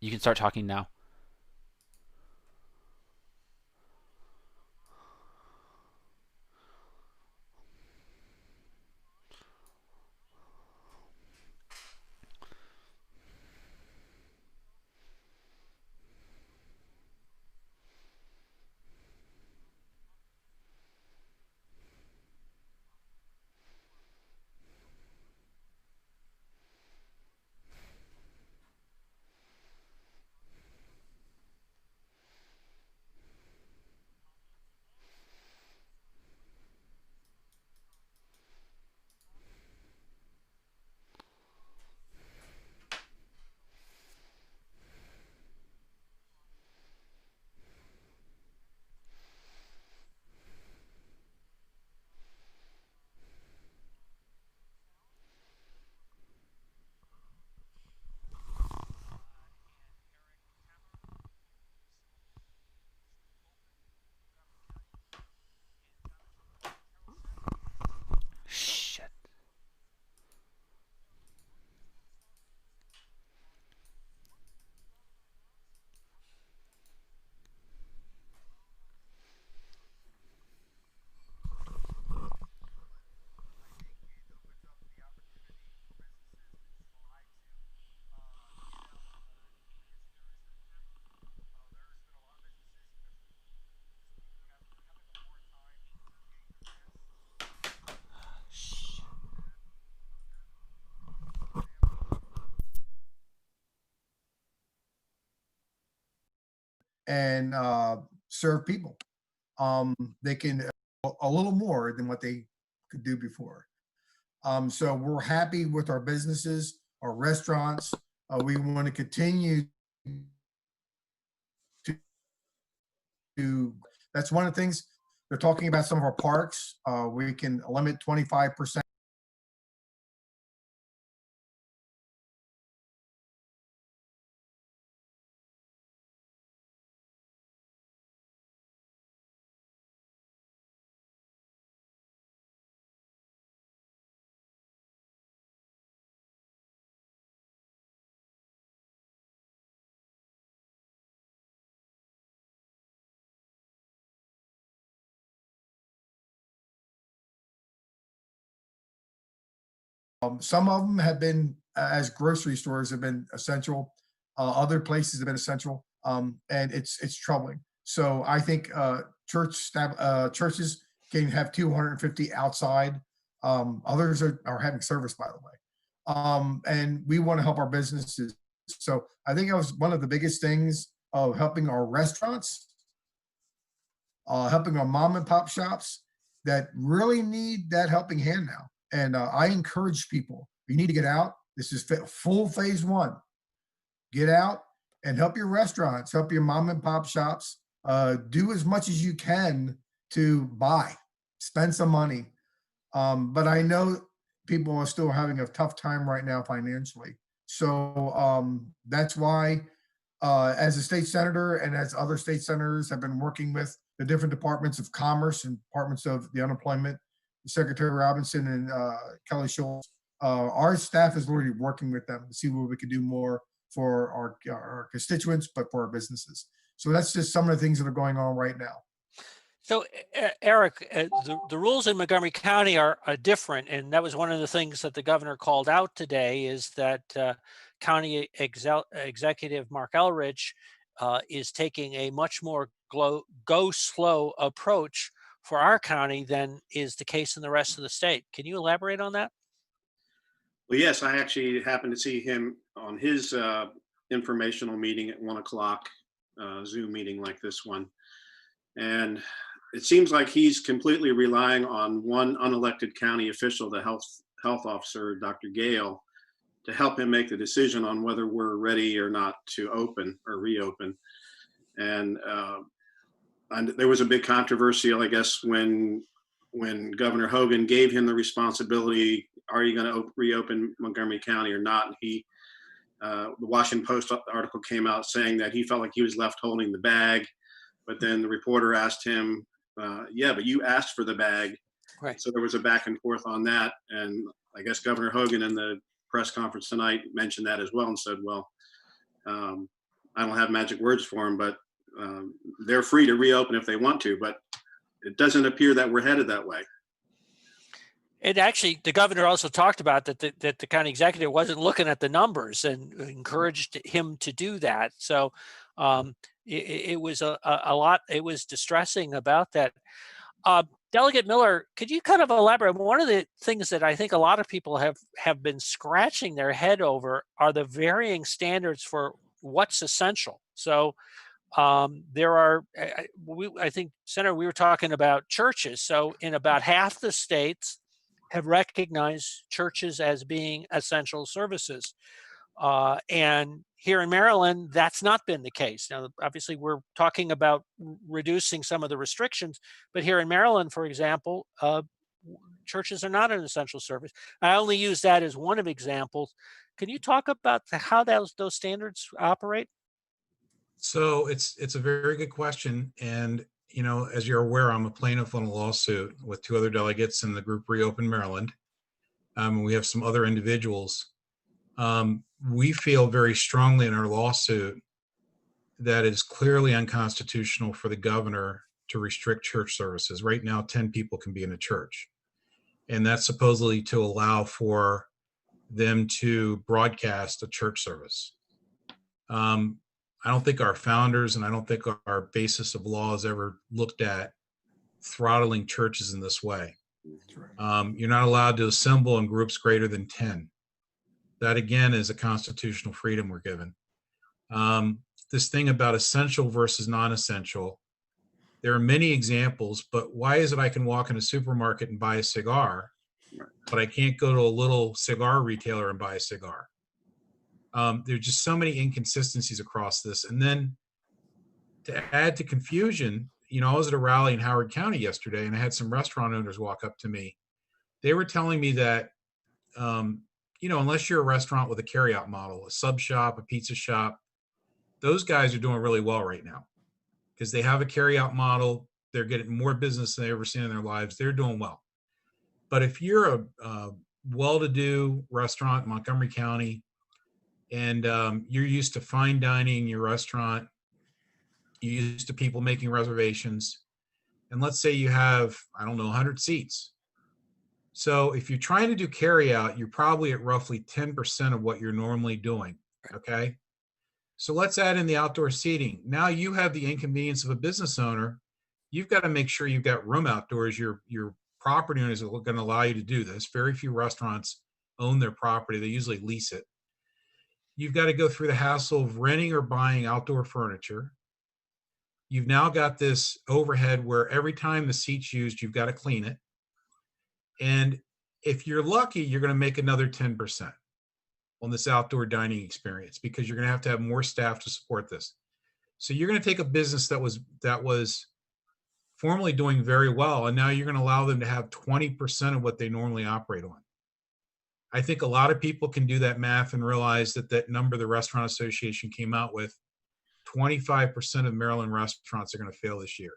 You can start talking now. Shit. and serve people. They can a little more than what they could do before. So we're happy with our businesses, our restaurants. We want to continue to, to. That's one of the things they're talking about. Some of our parks, we can limit 25%. Some of them have been, as grocery stores have been essential. Other places have been essential, and it's troubling. So I think churches can have 250 outside. Others are having service, by the way, and we want to help our businesses. So I think that was one of the biggest things of helping our restaurants, helping our mom and pop shops that really need that helping hand now. And I encourage people, you need to get out. This is full phase one. Get out and help your restaurants, help your mom and pop shops. Do as much as you can to buy, spend some money. But I know people are still having a tough time right now financially. So that's why, as a state senator and as other state senators have been working with the different departments of commerce and departments of the unemployment, Secretary Robinson and Kelly Schultz, our staff is already working with them to see what we could do more for our constituents, but for our businesses. So that's just some of the things that are going on right now. So, Eric, the rules in Montgomery County are different, and that was one of the things that the governor called out today. Is that County Executive Mark Elrich is taking a much more go slow approach for our county than is the case in the rest of the state. Can you elaborate on that? Well, yes, I actually happened to see him on his informational meeting at 1 o'clock, Zoom meeting like this one. And it seems like he's completely relying on one unelected county official, the health officer, Dr. Gale, to help him make the decision on whether we're ready or not to open or reopen. And there was a big controversy, I guess, when Governor Hogan gave him the responsibility, are you going to reopen Montgomery County or not? And the Washington Post article came out saying that he felt like he was left holding the bag. But then the reporter asked him, yeah, but you asked for the bag. Right. So there was a back and forth on that. And I guess Governor Hogan in the press conference tonight mentioned that as well and said, well, I don't have magic words for them, but they're free to reopen if they want to, but it doesn't appear that we're headed that way. And actually, the governor also talked about that the county executive wasn't looking at the numbers and encouraged him to do that. So it was a lot. It was distressing about that. Delegate Miller, could you kind of elaborate? One of the things that I think a lot of people have been scratching their head over are the varying standards for what's essential. So there are, I think, Senator, we were talking about churches. So in about half the states have recognized churches as being essential services. And here in Maryland, that's not been the case. Now, obviously, we're talking about reducing some of the restrictions, but here in Maryland, for example, churches are not an essential service. I only use that as one of examples. Can you talk about how those standards operate? So it's a very good question. And, as you're aware, I'm a plaintiff on a lawsuit with two other delegates in the group Reopen Maryland. And we have some other individuals. We feel very strongly in our lawsuit that it is clearly unconstitutional for the governor to restrict church services. Right now, 10 people can be in a church. And that's supposedly to allow for them to broadcast a church service. I don't think our founders and I don't think our basis of law has ever looked at throttling churches in this way. You're not allowed to assemble in groups greater than 10. That, again, is a constitutional freedom we're given. This thing about essential versus non-essential, there are many examples, but why is it I can walk in a supermarket and buy a cigar, but I can't go to a little cigar retailer and buy a cigar? There's just so many inconsistencies across this. And then to add to confusion, I was at a rally in Howard County yesterday and I had some restaurant owners walk up to me. They were telling me that, unless you're a restaurant with a carryout model, a sub shop, a pizza shop, those guys are doing really well right now because they have a carryout model. They're getting more business than they've ever seen in their lives. They're doing well. But if you're a well-to-do restaurant in Montgomery County, and you're used to fine dining in your restaurant, you're used to people making reservations, and let's say you have, 100 seats. So if you're trying to do carry out, you're probably at roughly 10% of what you're normally doing, okay? So let's add in the outdoor seating. Now you have the inconvenience of a business owner. You've got to make sure you've got room outdoors. Your property owners are going to allow you to do this. Very few restaurants own their property. They usually lease it. You've got to go through the hassle of renting or buying outdoor furniture. You've now got this overhead where every time the seat's used, you've got to clean it. And if you're lucky, you're going to make another 10% on this outdoor dining experience because you're going to have more staff to support this. So you're going to take a business that was formerly doing very well, and now you're going to allow them to have 20% of what they normally operate on. I think a lot of people can do that math and realize that number the Restaurant Association came out with, 25% of Maryland restaurants are going to fail this year.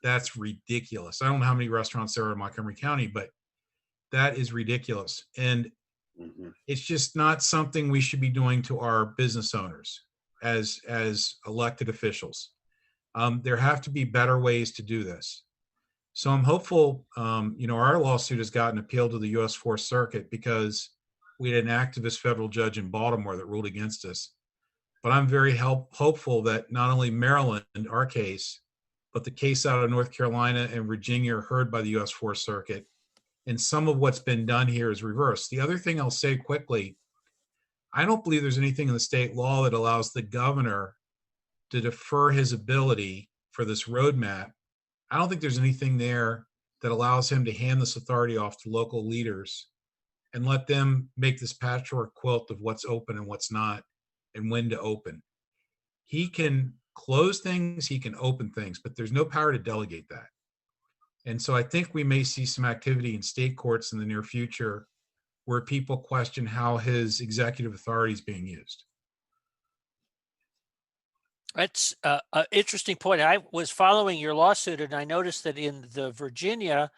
That's ridiculous. I don't know how many restaurants there are in Montgomery County, but that is ridiculous. And it's just not something we should be doing to our business owners as elected officials. There have to be better ways to do this. So I'm hopeful, our lawsuit has gotten appealed to the U.S. Fourth Circuit because we had an activist federal judge in Baltimore that ruled against us. But I'm very hopeful that not only Maryland, our case, but the case out of North Carolina and Virginia are heard by the U.S. Fourth Circuit. And some of what's been done here is reversed. The other thing I'll say quickly, I don't believe there's anything in the state law that allows the governor to defer his ability for this roadmap. I don't think there's anything there that allows him to hand this authority off to local leaders and let them make this patchwork quilt of what's open and what's not and when to open. He can close things, he can open things, but there's no power to delegate that. And so I think we may see some activity in state courts in the near future where people question how his executive authority is being used. That's an interesting point. I was following your lawsuit and I noticed that in the Virginia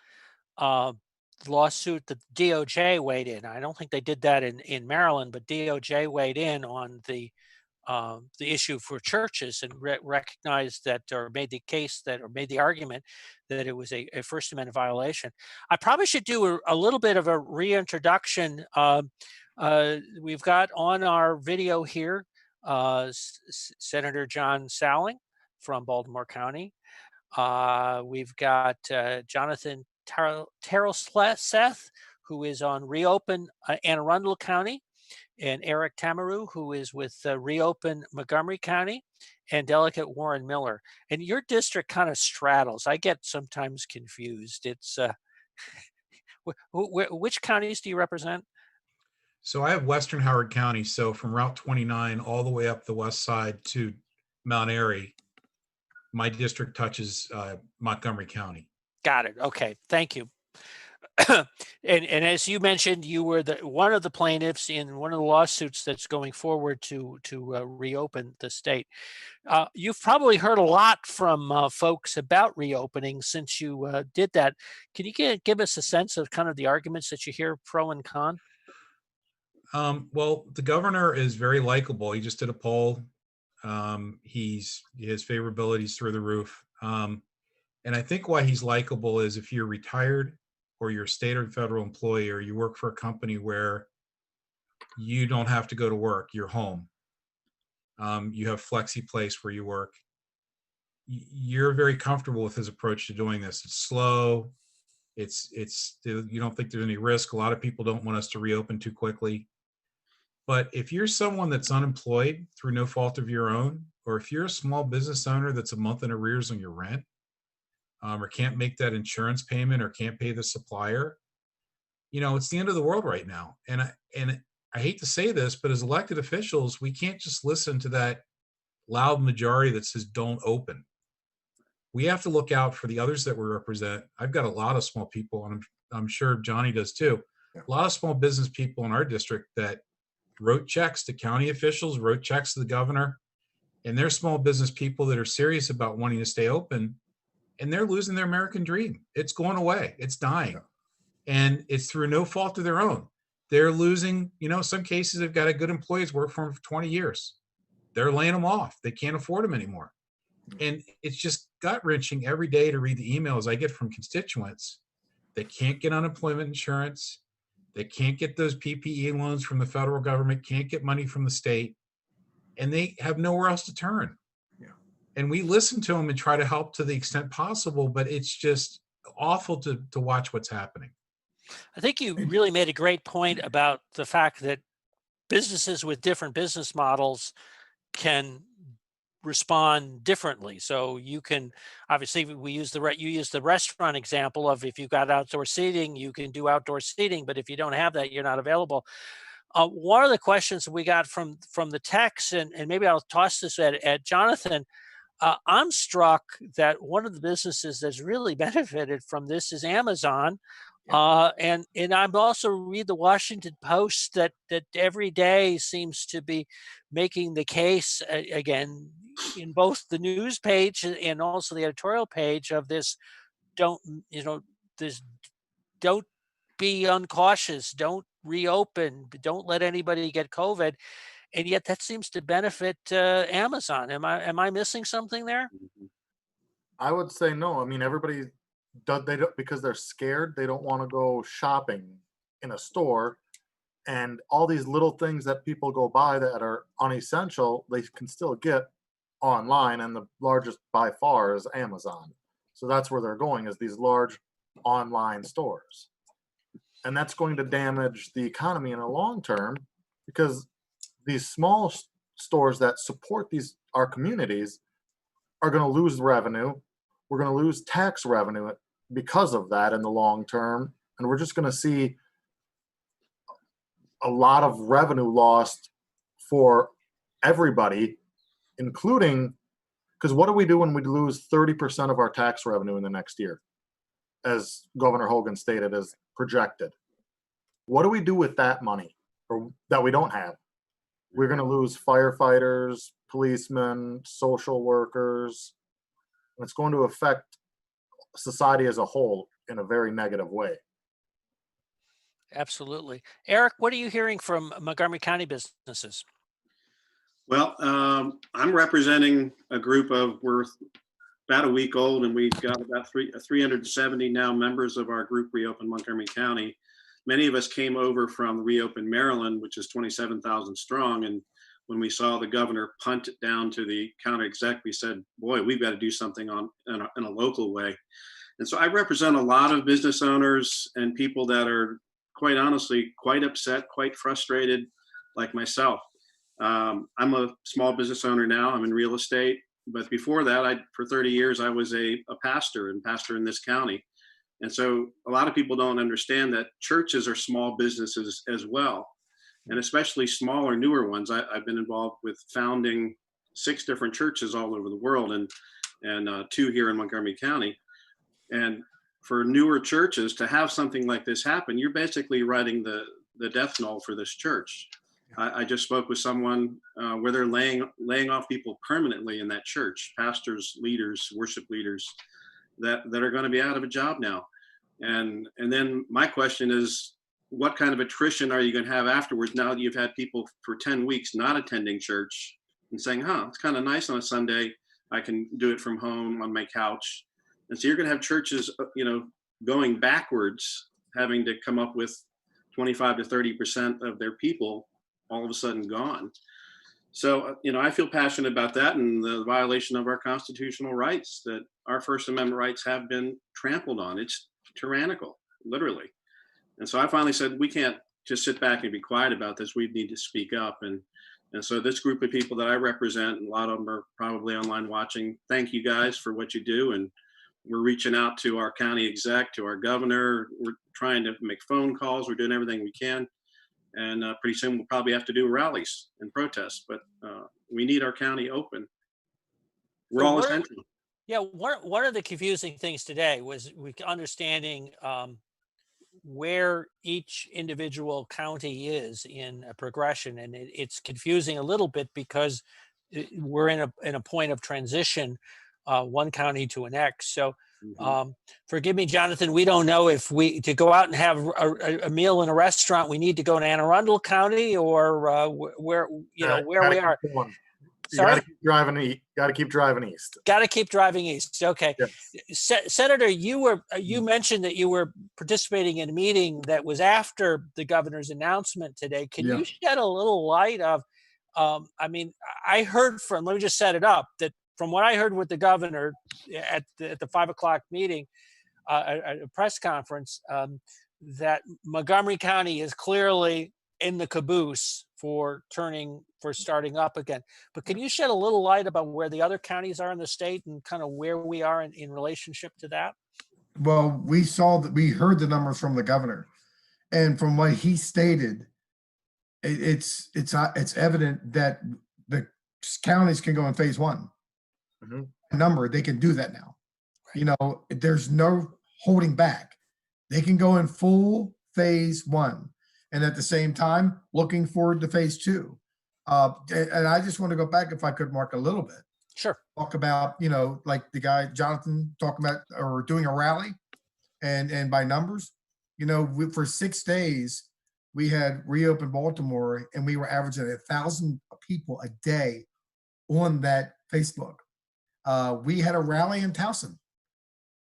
lawsuit, the DOJ weighed in. I don't think they did that in Maryland, but DOJ weighed in on the the issue for churches and recognized that, or made the case that, or made the argument that it was a First Amendment violation. I probably should do a little bit of a reintroduction. We've got on our video here Senator John Sowling from Baltimore County. We've got Jonathan Terrell Seth, who is on Reopen Anne Arundel County, and Eric Tamaru, who is with Reopen Montgomery County, and Delegate Warren Miller. And your district kind of straddles. I get sometimes confused. It's which counties do you represent? So I have Western Howard County. So from Route 29 all the way up the west side to Mount Airy, my district touches Montgomery County. Got it. Okay, thank you. And as you mentioned, you were one of the plaintiffs in one of the lawsuits that's going forward to reopen the state. You've probably heard a lot from folks about reopening since you did that. Can you give us a sense of kind of the arguments that you hear pro and con? Well, the governor is very likable. He just did a poll. His favorability is through the roof. And I think why he's likable is if you're retired or you're a state or federal employee, or you work for a company where you don't have to go to work, you're home. You have flexi place where you work. You're very comfortable with his approach to doing this. It's slow. You don't think there's any risk. A lot of people don't want us to reopen too quickly. But if you're someone that's unemployed through no fault of your own, or if you're a small business owner that's a month in arrears on your rent, or can't make that insurance payment, or can't pay the supplier, it's the end of the world right now. And I hate to say this, but as elected officials, we can't just listen to that loud majority that says don't open. We have to look out for the others that we represent. I've got a lot of small people, and I'm sure Johnny does too. A lot of small business people in our district that wrote checks to county officials, wrote checks to the governor, and they're small business people that are serious about wanting to stay open, and they're losing their American dream. It's going away. It's dying. And it's through no fault of their own. They're losing, some cases they've got a good employees work for them for 20 years. They're laying them off. They can't afford them anymore. And it's just gut-wrenching every day to read the emails I get from constituents that can't get unemployment insurance. They can't get those PPE loans from the federal government, can't get money from the state, and they have nowhere else to turn. Yeah. And we listen to them and try to help to the extent possible, but it's just awful to watch what's happening. I think you really made a great point about the fact that businesses with different business models can respond differently. So you can, obviously you use the restaurant example of, if you've got outdoor seating, you can do outdoor seating, but if you don't have that, you're not available. One of the questions we got from the text, and maybe I'll toss this at Jonathan, I'm struck that one of the businesses that's really benefited from this is Amazon. And I'm also read the Washington Post that every day seems to be making the case again in both the news page and also the editorial page of this. Don't be uncautious. Don't reopen. Don't let anybody get COVID. And yet that seems to benefit Amazon. Am I missing something there? I would say no. I mean, everybody don't, because they're scared. They don't want to go shopping in a store, and all these little things that people go buy that are unessential, they can still get online, and the largest by far is Amazon. So that's where they're going, is these large online stores. And that's going to damage the economy in the long term, because these small stores that support our communities are going to lose revenue. We're going to lose tax revenue because of that in the long term. And we're just going to see a lot of revenue lost for everybody, including, because what do we do when we lose 30% of our tax revenue in the next year, as Governor Hogan stated, as projected? What do we do with that money, or that we don't have? We're going to lose firefighters, policemen, social workers. And it's going to affect society as a whole in a very negative way. Absolutely. Eric, what are you hearing from Montgomery County businesses? Well, I'm representing a group of, we're about a week old, and we've got about 370 now members of our group Reopen Montgomery County. Many of us came over from Reopen Maryland, which is 27,000 strong. And when we saw the governor punt it down to the county exec, we said, boy, we've got to do something in a local way. And so I represent a lot of business owners and people that are, quite honestly, quite upset, quite frustrated, like myself. I'm a small business owner now. I'm in real estate. But before that, for 30 years, I was a pastor in this county. And so a lot of people don't understand that churches are small businesses as well, and especially smaller, newer ones. I've been involved with founding 6 different churches all over the world, and 2 here in Montgomery County. And for newer churches to have something like this happen, you're basically writing the death knell for this church. I just spoke with someone where they're laying off people permanently in that church, pastors, leaders, worship leaders that are going to be out of a job now. And then my question is, what kind of attrition are you going to have afterwards now that you've had people for 10 weeks not attending church and saying, it's kind of nice on a Sunday, I can do it from home on my couch. And so you're going to have churches, going backwards, having to come up with 25 to 30% of their people all of a sudden gone. So, I feel passionate about that and the violation of our constitutional rights, that our First Amendment rights have been trampled on. It's tyrannical, literally. And so I finally said, we can't just sit back and be quiet about this. We need to speak up. And so this group of people that I represent, and a lot of them are probably online watching, thank you guys for what you do. And we're reaching out to our county exec, to our governor. We're trying to make phone calls. We're doing everything we can. And pretty soon we'll probably have to do rallies and protests, but we need our county open. We're So all what- essential. Yeah, one of the confusing things today was understanding where each individual county is in a progression, and it's confusing a little bit because we're in a point of transition, one county to the next. So forgive me, Jonathan, we don't know if to go out and have a meal in a restaurant, we need to go to Anne Arundel County or where we are. You got to keep driving east. Got to keep driving east. Got to keep driving east. Okay. Yes. Senator, you mentioned that you were participating in a meeting that was after the governor's announcement today. Can you shed a little light of, I heard let me just set it up, that from what I heard with the governor at the 5 o'clock meeting, a press conference, that Montgomery County is clearly in the caboose for starting up again. But can you shed a little light about where the other counties are in the state and kind of where we are in relationship to that? Well, we heard the numbers from the governor, and from what he stated, it's evident that the counties can go in phase 1. Number, they can do that now. Right. There's no holding back. They can go in full phase 1. And at the same time, looking forward to phase 2. And I just want to go back, if I could, Mark, a little bit. Sure. Talk about, like the guy, Jonathan, talking about, or doing a rally and by numbers, for 6 days, we had Reopen Baltimore, and we were averaging 1,000 people a day on that Facebook. We had a rally in Towson,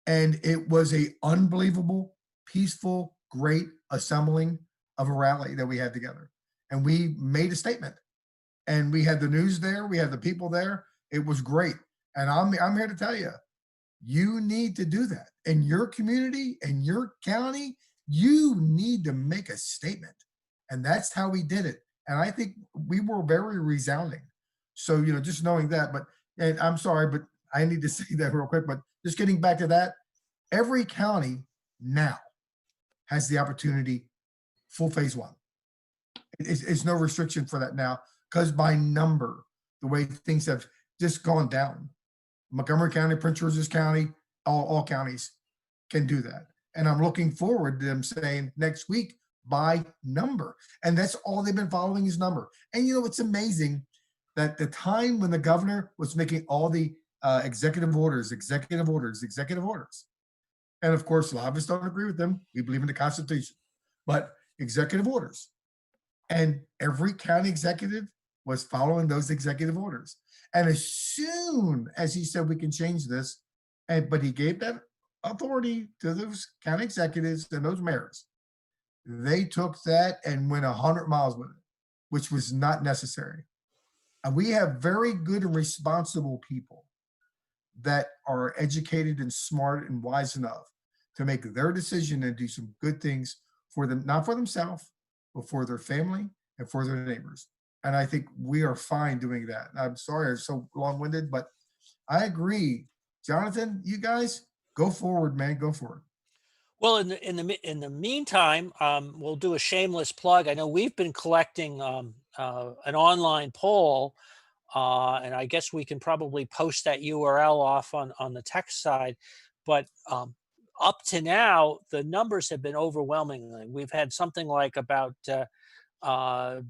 and it was a unbelievable, peaceful, great assembling of a rally that we had together. And we made a statement, and we had the news there. We had the people there. It was great. And I'm here to tell you, you need to do that in your community, in your county. You need to make a statement. And that's how we did it. And I think we were very resounding. So, just knowing that, and I'm sorry, but I need to say that real quick, but just getting back to that, every county now has the opportunity full phase 1. It's no restriction for that now, because by number, the way things have just gone down, Montgomery County, Prince George's County, all counties can do that. And I'm looking forward to them saying next week by number. And that's all they've been following is number. And it's amazing that the time when the governor was making all the executive orders. And of course, a lot of us don't agree with them. We believe in the Constitution, but executive orders. And every county executive was following those executive orders. And as soon as he said we can change this, but he gave that authority to those county executives and those mayors, they took that and went 100 miles with it, which was not necessary. And we have very good and responsible people that are educated and smart and wise enough to make their decision and do some good things for them, not for themselves, but for their family and for their neighbors. And I think we are fine doing that. I'm sorry I'm so long-winded, but I agree. Jonathan, you guys, go forward, man, go forward. Well, in the meantime, we'll do a shameless plug. I know we've been collecting an online poll, and I guess we can probably post that URL off on the text side. But up to now, the numbers have been overwhelming. We've had something like about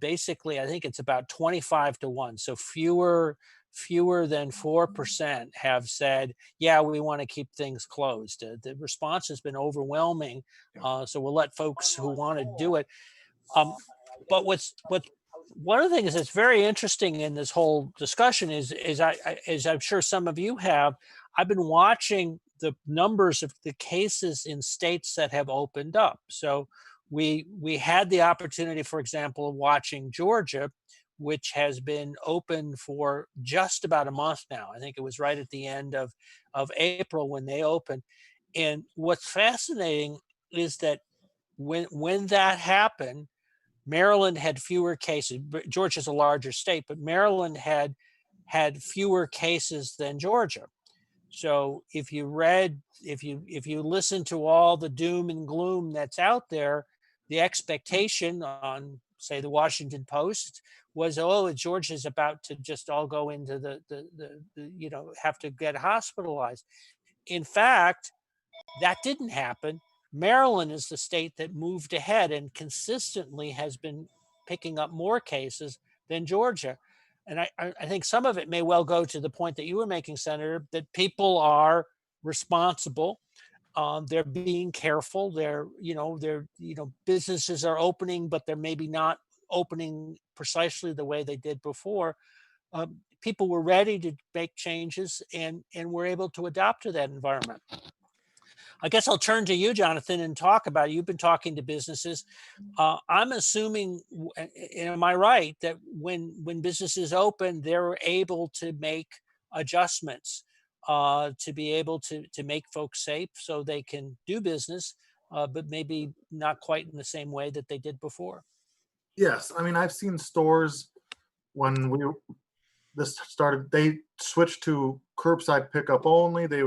basically, I think it's about 25 to 1. So fewer than 4% have said, yeah, we want to keep things closed. The response has been overwhelming. So we'll let folks who want to do it. But one of the things that's very interesting in this whole discussion is I'm sure some of you have, I've been watching the numbers of the cases in states that have opened up. So we had the opportunity, for example, of watching Georgia, which has been open for just about a month now. I think it was right at the end of April when they opened. And what's fascinating is that when that happened, Maryland had fewer cases. Georgia's a larger state, but Maryland had fewer cases than Georgia. So if you listen to all the doom and gloom that's out there, the expectation on, say, the Washington Post was, oh, Georgia's about to just all go into the have to get hospitalized. In fact, that didn't happen. Maryland is the state that moved ahead and consistently has been picking up more cases than Georgia. And I think some of it may well go to the point that you were making, Senator, that people are responsible. They're being careful. They're businesses are opening, but they're maybe not opening precisely the way they did before. People were ready to make changes and were able to adapt to that environment. I guess I'll turn to you, Jonathan, and talk about it. You've been talking to businesses. I'm assuming, am I right, that when businesses open, they're able to make adjustments to be able to make folks safe so they can do business, but maybe not quite in the same way that they did before. Yes, I mean, I've seen stores when this started, they switched to curbside pickup only. They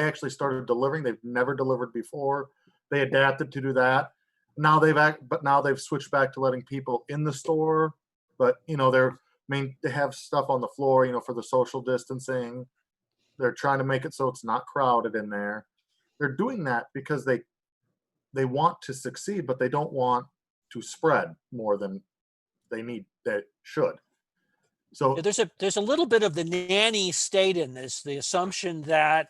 actually started delivering. They've never delivered before. They adapted to do that. Now they've switched back to letting people in the store, but they have stuff on the floor, for the social distancing. They're trying to make it so it's not crowded in there. They're doing that because they want to succeed, but they don't want to spread more than they should. So there's a little bit of the nanny state in this, the assumption that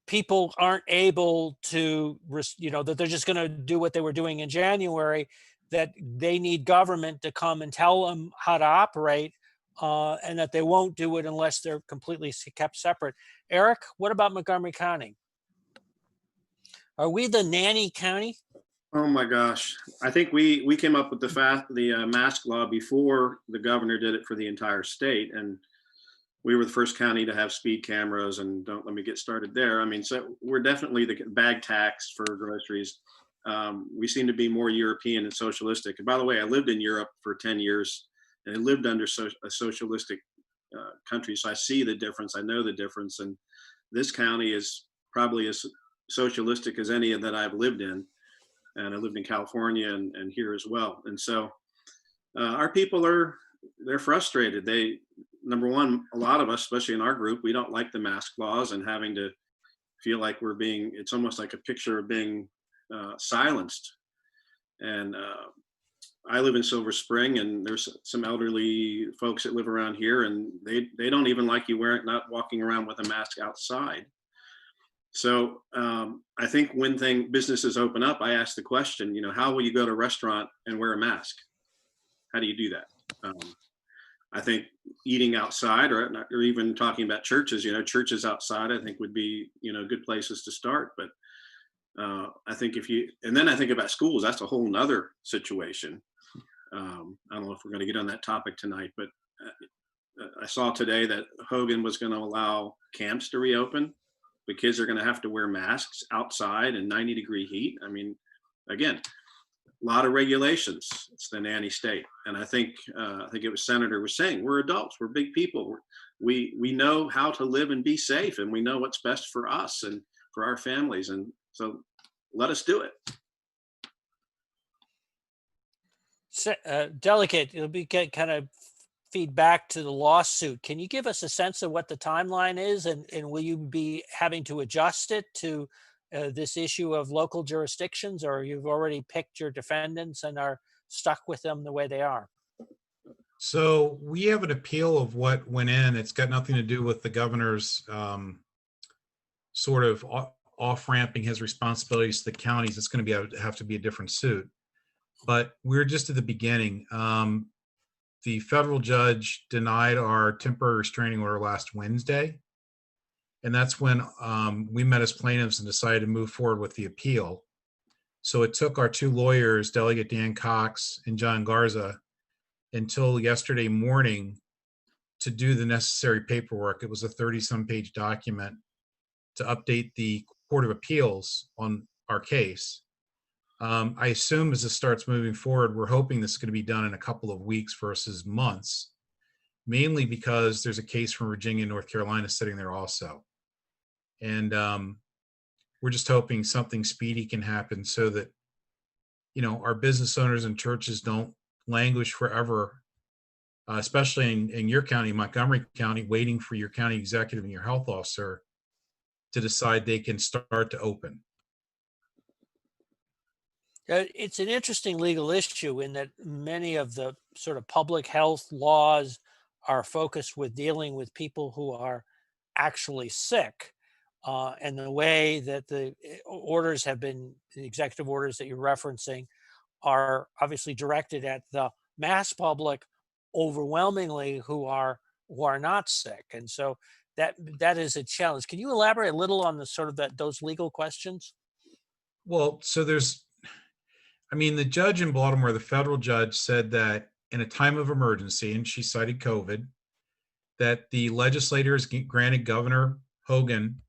people aren't able to, that they're just going to do what they were doing in January, that they need government to come and tell them how to operate, and that they won't do it unless they're completely kept separate. Eric, what about Montgomery County? Are we the nanny county? Oh my gosh. I think we came up with the mask law before the governor did it for the entire state. And we were the first county to have speed cameras, and don't let me get started there. I mean, so we're definitely the bag tax for groceries. We seem to be more European and socialistic. And by the way, I lived in Europe for 10 years and I lived under a socialistic country. So I see the difference. I know the difference. And this county is probably as socialistic as any that I've lived in. And I lived in California and here as well. And so our people they're frustrated. Number one, a lot of us, especially in our group, we don't like the mask laws and having to feel like it's almost like a picture of being silenced. And I live in Silver Spring, and there's some elderly folks that live around here, and they don't even like you not walking around with a mask outside. So I think when businesses open up, I ask the question, how will you go to a restaurant and wear a mask? How do you do that? I think eating outside, or even talking about churches, churches outside, I think would be, good places to start. But I think and then I think about schools, that's a whole nother situation. I don't know if we're going to get on that topic tonight, but I saw today that Hogan was going to allow camps to reopen. The kids are going to have to wear masks outside in 90-degree heat. I mean, again, a lot of regulations. It's the nanny state. And I think it was Senator was saying, we're adults, we're big people. We know how to live and be safe, and we know what's best for us and for our families. And so let us do it. Delegate, it'll be kind of feedback to the lawsuit. Can you give us a sense of what the timeline is, and will you be having to adjust it to this issue of local jurisdictions, or you've already picked your defendants and are stuck with them the way they are? So we have an appeal of what went in. It's got nothing to do with the governor's sort of off-ramping his responsibilities to the counties. It's going to have to be a different suit. But we're just at the beginning. The federal judge denied our temporary restraining order last Wednesday. And that's when we met as plaintiffs and decided to move forward with the appeal. So it took our two lawyers, Delegate Dan Cox and John Garza, until yesterday morning to do the necessary paperwork. It was a 30-some page document to update the Court of Appeals on our case. I assume as this starts moving forward, we're hoping this is going to be done in a couple of weeks versus months, mainly because there's a case from Virginia and North Carolina sitting there also. And we're just hoping something speedy can happen so that, our business owners and churches don't languish forever, especially in your county, Montgomery County, waiting for your county executive and your health officer to decide they can start to open. It's an interesting legal issue in that many of the sort of public health laws are focused with dealing with people who are actually sick. And the way that the orders have been, the executive orders that you're referencing, are obviously directed at the mass public overwhelmingly who are not sick. And so that is a challenge. Can you elaborate a little on the sort of those legal questions? Well, so the judge in Baltimore, the federal judge, said that in a time of emergency, and she cited COVID, that the legislators granted Governor Hogan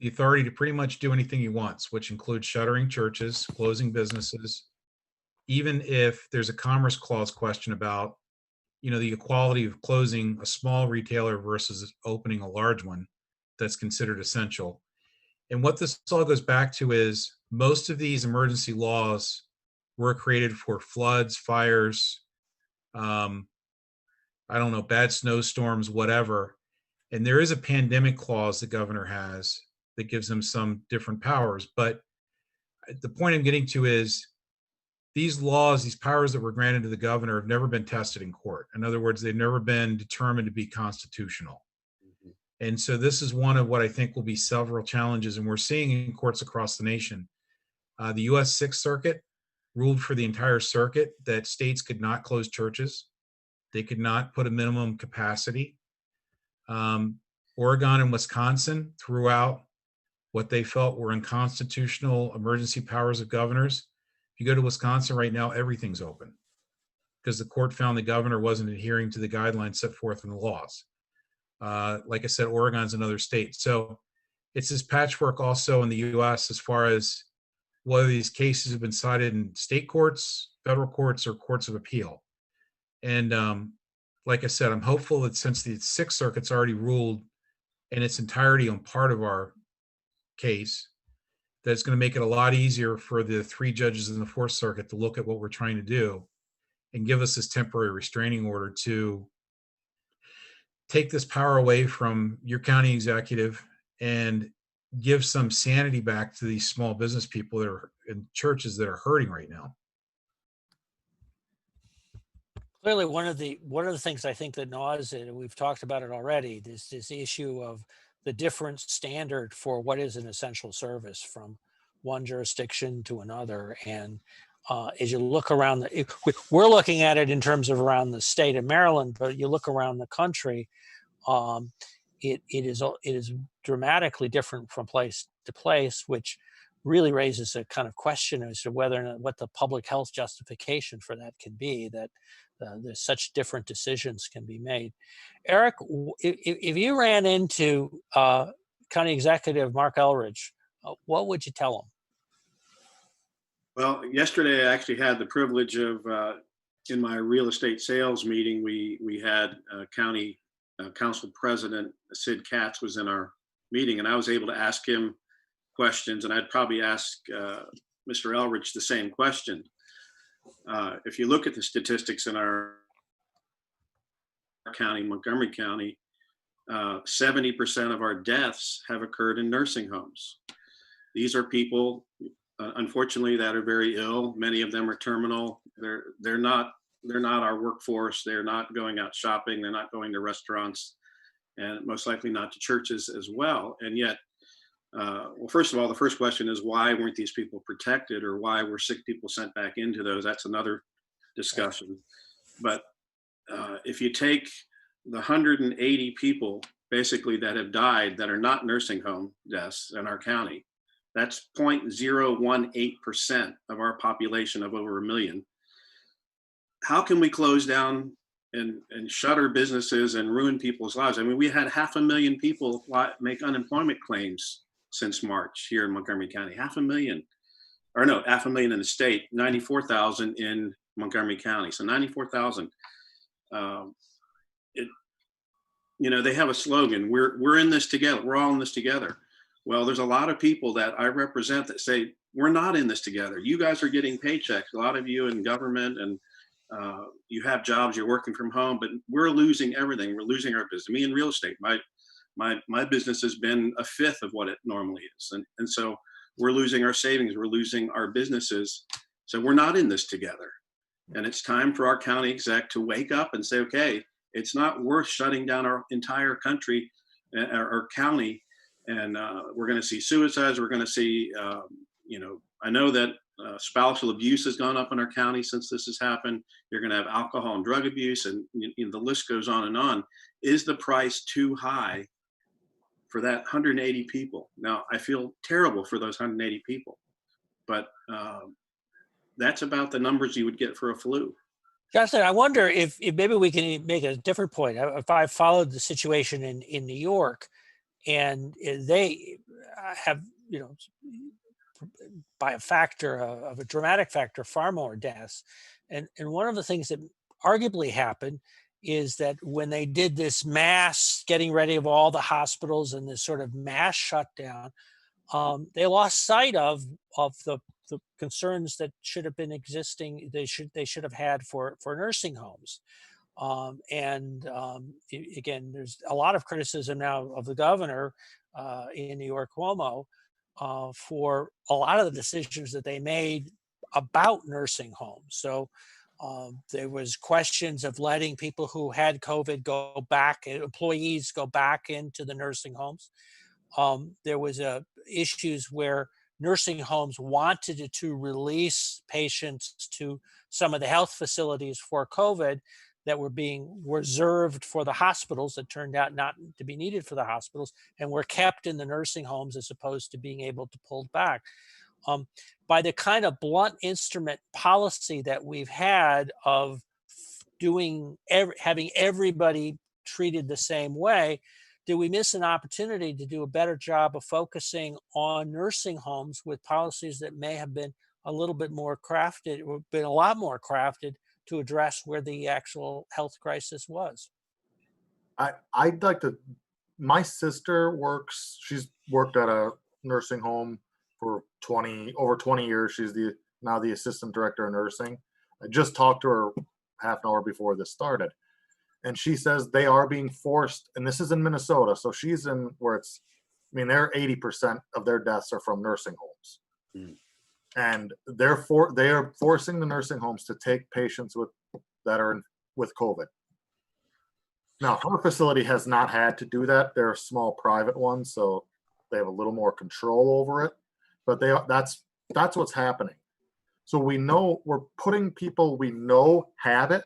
the authority to pretty much do anything he wants, which includes shuttering churches, closing businesses, even if there's a Commerce Clause question about, the equality of closing a small retailer versus opening a large one that's considered essential. And what this all goes back to is most of these emergency laws were created for floods, fires, bad snowstorms, whatever. And there is a pandemic clause the governor has that gives them some different powers. But the point I'm getting to is these laws, these powers that were granted to the governor have never been tested in court. In other words, they've never been determined to be constitutional. Mm-hmm. And so this is one of what I think will be several challenges, and we're seeing in courts across the nation. The U.S. Sixth Circuit ruled for the entire circuit that states could not close churches. They could not put a minimum capacity. Oregon and Wisconsin threw out what they felt were unconstitutional emergency powers of governors. If you go to Wisconsin right now, everything's open because the court found the governor wasn't adhering to the guidelines set forth in the laws. Like I said, Oregon's another state. So it's this patchwork also in the U.S. as far as whether these cases have been cited in state courts, federal courts, or courts of appeal. And like I said, I'm hopeful that since the Sixth Circuit's already ruled in its entirety on part of our case, that's going to make it a lot easier for the three judges in the Fourth Circuit to look at what we're trying to do and give us this temporary restraining order to take this power away from your county executive and give some sanity back to these small business people that are in churches that are hurting right now. Clearly, one of the things I think that gnaws it, and we've talked about it already, this issue of the different standard for what is an essential service from one jurisdiction to another. And As you look around, we're looking at it in terms of around the state of Maryland, but you look around the country, it is dramatically different from place to place, which really raises a kind of question as to whether or not what the public health justification for that can be, that there's such different decisions can be made. Eric, if you ran into County Executive Mark Elridge, what would you tell him? Well, yesterday I actually had the privilege of, in my real estate sales meeting, we had County Council President Sid Katz was in our meeting, and I was able to ask him questions, and I'd probably ask Mr. Elridge the same question. If you look at the statistics in our county, Montgomery County, 70% of our deaths have occurred in nursing homes. These are people, unfortunately, that are very ill. Many of them are terminal. They're not our workforce. They're not going out shopping. They're not going to restaurants, and most likely not to churches as well. And yet, well, first of all, the first question is, why weren't these people protected, or why were sick people sent back into those? That's another discussion. But if you take the 180 people basically that have died that are not nursing home deaths in our county, that's 0.018% of our population of over 1 million. How can we close down and shutter businesses and ruin people's lives? I mean, we had 500,000 people make unemployment claims since March here in Montgomery County. 500,000, or no, 500,000 in the state, 94,000 in Montgomery County. So 94,000. You know, they have a slogan, we're in this together. We're all in this together. Well, there's a lot of people that I represent that say, we're not in this together. You guys are getting paychecks. A lot of you in government, and you have jobs, you're working from home, but we're losing everything. We're losing our business. Me in real estate, my business has been a fifth of what it normally is. And so we're losing our savings, we're losing our businesses. So we're not in this together. And it's time for our county exec to wake up and say, okay, it's not worth shutting down our entire country, our county. And we're going to see suicides. We're going to see, you know, I know that spousal abuse has gone up in our county since this has happened. You're going to have alcohol and drug abuse, and you know, the list goes on and on. Is the price too high for that 180 people? Now, I feel terrible for those 180 people, but that's about the numbers you would get for a flu. Justin, I wonder if maybe we can make a different point. If I followed the situation in New York, and they have, you know, by a factor of a dramatic factor, far more deaths. And one of the things that arguably happened is that when they did this mass getting ready of all the hospitals and this sort of mass shutdown, they lost sight of the concerns that should have been existing. They should have had for nursing homes. Again, there's a lot of criticism now of the governor in New York, Cuomo, for a lot of the decisions that they made about nursing homes. So there was questions of letting people who had COVID go back, employees go back into the nursing homes. There was issues where nursing homes wanted to release patients to some of the health facilities for COVID that were being reserved for the hospitals that turned out not to be needed for the hospitals, and were kept in the nursing homes as opposed to being able to pull back. By the kind of blunt instrument policy that we've had of having everybody treated the same way, did we miss an opportunity to do a better job of focusing on nursing homes with policies that may have been a little bit more crafted, or been a lot more crafted, to address where the actual health crisis was? I'd like to, my sister she's worked at a nursing home for over 20 years. She's now the assistant director of nursing. I just talked to her half an hour before this started. And she says they are being forced, and this is in Minnesota. So she's in where it's, I mean, they're 80% of their deaths are from nursing homes. Mm. And they are forcing the nursing homes to take patients with COVID. Now, her facility has not had to do that. They're a small private one, so they have a little more control over it. But that's what's happening. So we know we're putting people we know have it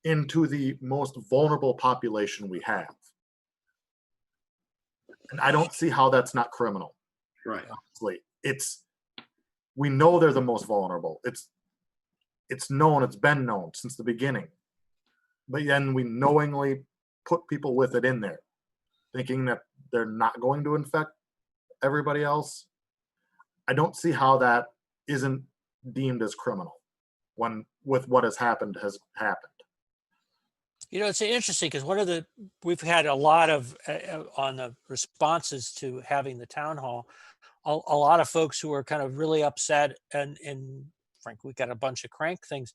into the most vulnerable population we have. And I don't see how that's not criminal. Right. Honestly, we know they're the most vulnerable. It's known, it's been known since the beginning. But then we knowingly put people with it in there, thinking that they're not going to infect everybody else. I don't see how that isn't deemed as criminal when with what has happened. You know, it's interesting because we've had a lot of, on the responses to having the town hall, a lot of folks who are kind of really upset and frankly, we got a bunch of crank things.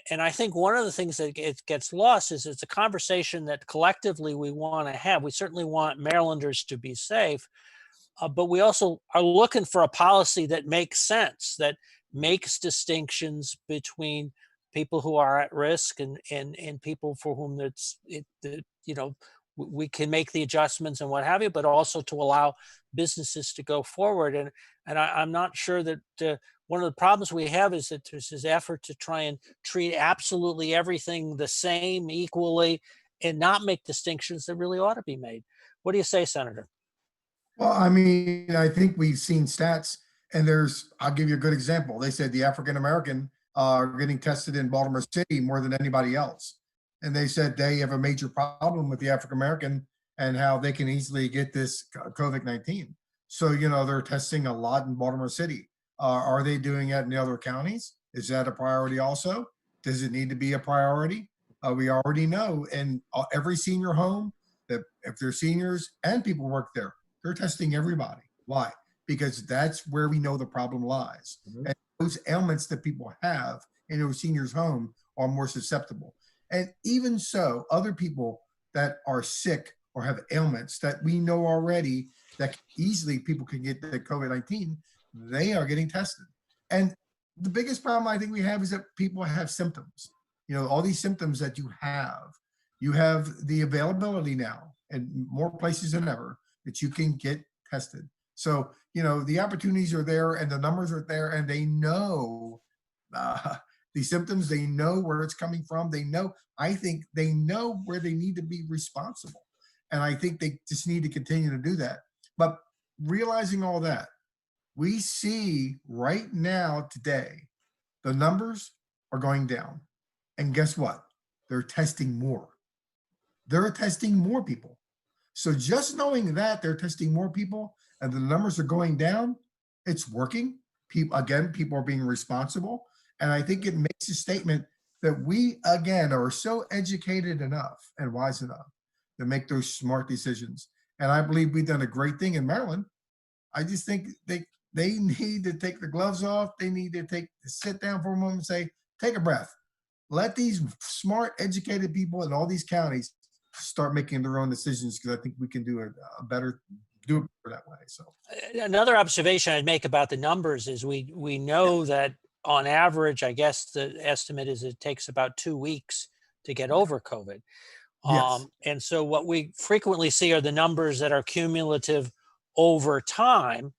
And I think one of the things that gets lost is it's a conversation that collectively we want to have. We certainly want Marylanders to be safe, but we also are looking for a policy that makes sense, that makes distinctions between people who are at risk and people for whom we can make the adjustments and what have you, but also to allow businesses to go forward. And I'm not sure that one of the problems we have is that there's this effort to try and treat absolutely everything the same equally and not make distinctions that really ought to be made. What do you say, Senator? Well, I mean, I think we've seen stats, and I'll give you a good example. They said the African American are getting tested in Baltimore City more than anybody else. And they said they have a major problem with the African American and how they can easily get this COVID-19. So, they're testing a lot in Baltimore City. Are they doing it in the other counties? Is that a priority also? Does it need to be a priority? We already know in every senior home that if they're seniors and people work there, they're testing everybody. Why? Because that's where we know the problem lies. Mhm. And those ailments that people have in those seniors' home are more susceptible. And even so, other people that are sick or have ailments that we know already that easily people can get the COVID-19, they are getting tested. And the biggest problem I think we have is that people have symptoms. All these symptoms that you have the availability now in more places than ever that you can get tested. So, the opportunities are there and the numbers are there, and they know the symptoms, they know where it's coming from. I think they know where they need to be responsible. And I think they just need to continue to do that. But realizing all that, we see right now today, the numbers are going down. And guess what? They're testing more. They're testing more people. So just knowing that they're testing more people and the numbers are going down, it's working. People are being responsible. And I think it makes a statement that we, again, are so educated enough and wise enough to make those smart decisions. And I believe we've done a great thing in Maryland. I just think they need to take the gloves off. They need to sit down for a moment and say, take a breath. Let these smart, educated people in all these counties start making their own decisions, because I think we can do it that way. So Another observation I'd make about the numbers is we know that on average, I guess the estimate is it takes about 2 weeks to get over COVID. yes, And so what we frequently see are the numbers that are cumulative over time.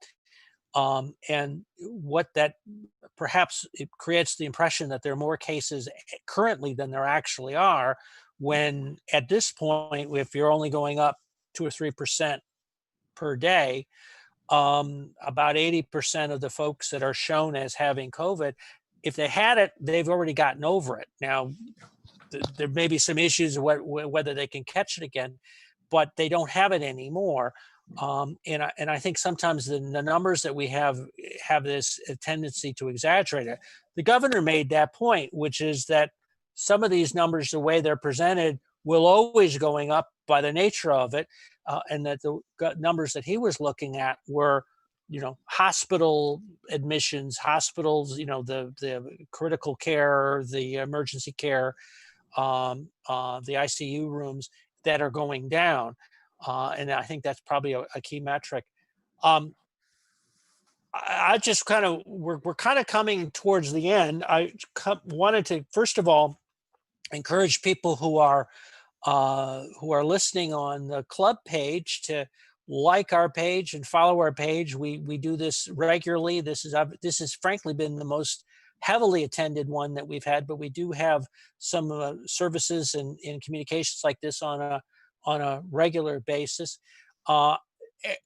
And what that perhaps it creates the impression that there are more cases currently than there actually are, when at this point, if you're only going up 2 or 3% per day, about 80% of the folks that are shown as having COVID, if they had it, they've already gotten over it. Now, there may be some issues whether they can catch it again, but they don't have it anymore. And I think sometimes the numbers that we have this tendency to exaggerate it. The governor made that point, which is that some of these numbers, the way they're presented, will always going up by the nature of it, and that the numbers that he was looking at were, hospital admissions, hospitals, the critical care, the emergency care, the ICU rooms that are going down. And I think that's probably a key metric. I just we're kind of coming towards the end. I wanted to, first of all, encourage people who are listening on the club page to like our page and follow our page. We do this regularly. This has frankly been the most heavily attended one that we've had, but we do have some services and communications like this on a regular basis.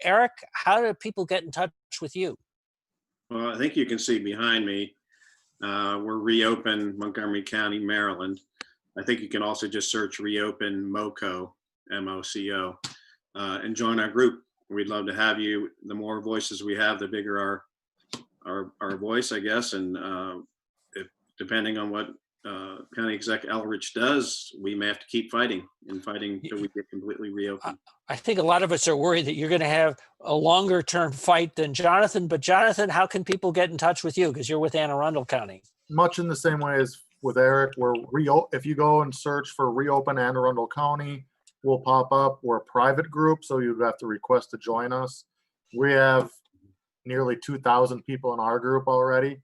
Eric, how do people get in touch with you? Well, I think you can see behind me, we're Reopen Montgomery County, Maryland. I think you can also just search Reopen MoCo, MoCO, and join our group. We'd love to have you. The more voices we have, the bigger our voice, I guess. And depending on what County Exec Elrich does, we may have to keep fighting until we get completely reopened. I think a lot of us are worried that you're going to have a longer term fight than Jonathan. But Jonathan, how can people get in touch with you? Because you're with Anne Arundel County. Much in the same way as with Eric, if you go and search for Reopen Anne Arundel County, we'll pop up. We're a private group, so you'd have to request to join us. We have nearly 2,000 people in our group already.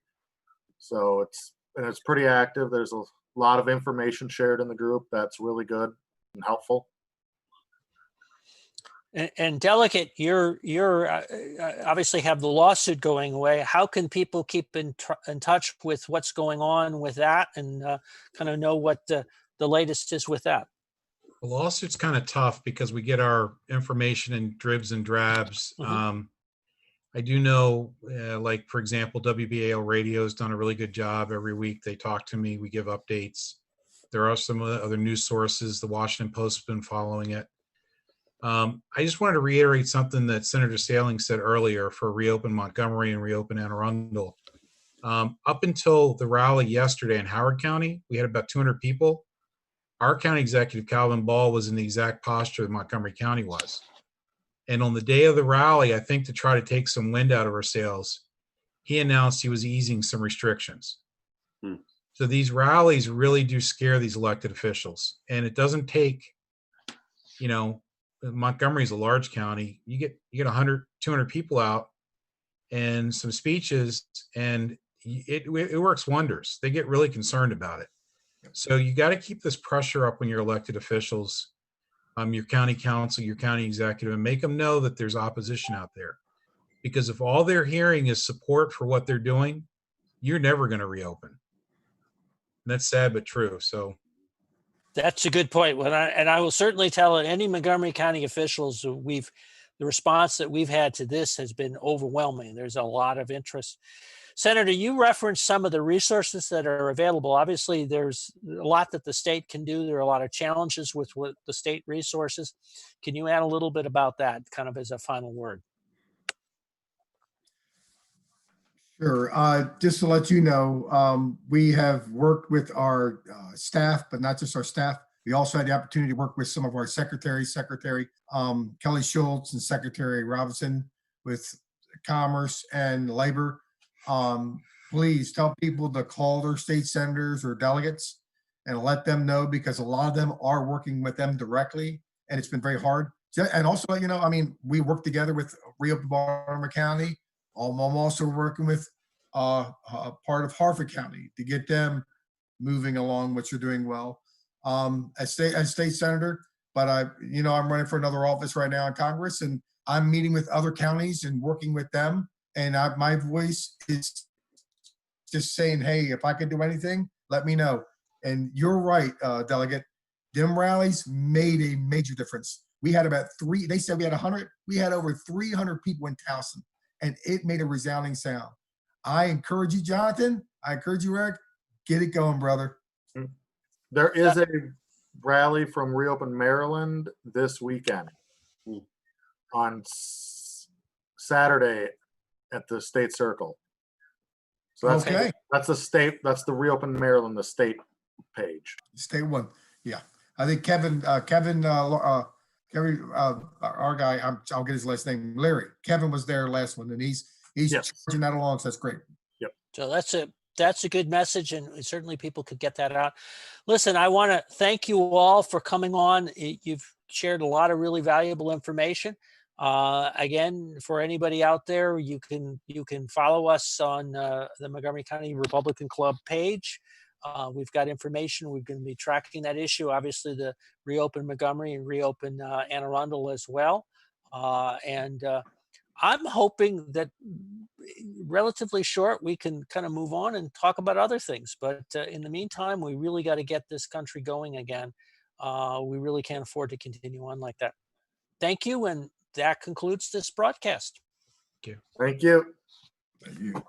So it's pretty active. There's a lot of information shared in the group that's really good and helpful. And Delegate, you're obviously have the lawsuit going away. How can people keep in touch with what's going on with that and kind of know what the latest is with that? The lawsuit's kind of tough because we get our information in dribs and drabs. I do know, like, for example, WBAL Radio has done a really good job. Every week they talk to me, we give updates. There are some other news sources. The Washington Post has been following it. I just wanted to reiterate something that Senator Saling said earlier for Reopen Montgomery and Reopen Anne Arundel. Up until the rally yesterday in Howard County, we had about 200 people. Our county executive, Calvin Ball, was in the exact posture that Montgomery County was. And on the day of the rally, I think to try to take some wind out of our sails, he announced he was easing some restrictions. So these rallies really do scare these elected officials. And it doesn't take, Montgomery is a large county. You get 100, 200 people out and some speeches, and it works wonders. They get really concerned about it. So you got to keep this pressure up on your elected officials, your county council, your county executive, and make them know that there's opposition out there. Because if all they're hearing is support for what they're doing, you're never going to reopen. And that's sad but true. So that's a good point. And I will certainly tell any Montgomery County officials, the response that we've had to this has been overwhelming. There's a lot of interest. Senator, you referenced some of the resources that are available. Obviously, there's a lot that the state can do. There are a lot of challenges with the state resources. Can you add a little bit about that kind of as a final word? Sure. Just to let you know, we have worked with our staff, but not just our staff. We also had the opportunity to work with some of our Secretary Kelly Schultz and Secretary Robinson with Commerce and Labor. Please tell people to call their state senators or delegates and let them know, because a lot of them are working with them directly, and it's been very hard. And also, we work together with Reopen Montgomery County. I'm also working with part of Harford County to get them moving along, which are doing well. As state senator, but I'm running for another office right now in Congress, and I'm meeting with other counties and working with them. And my voice is just saying, hey, if I can do anything, let me know. And you're right, Delegate. Them rallies made a major difference. We had about they said we had 100, we had over 300 people in Towson, and it made a resounding sound. I encourage you, Jonathan. I encourage you, Eric. Get it going, brother. There is a rally from Reopen Maryland this weekend on Saturday at the State Circle. So that's okay. That's the Reopen Maryland, the state page. State one. Yeah. I think Kevin, our guy, I'll get his last name, Larry. Kevin was there last one, and he's charging that along, so that's great. Yep. So that's a good message, and certainly people could get that out. Listen, I want to thank you all for coming on. You've shared a lot of really valuable information. Again, for anybody out there, you can follow us on the Montgomery County Republican Club page. We've got information. We're going to be tracking that issue. Obviously, the Reopen Montgomery and Reopen Anne Arundel as well. And I'm hoping that relatively short, we can kind of move on and talk about other things. But in the meantime, we really got to get this country going again. We really can't afford to continue on like that. Thank you. And that concludes this broadcast. Thank you. Thank you.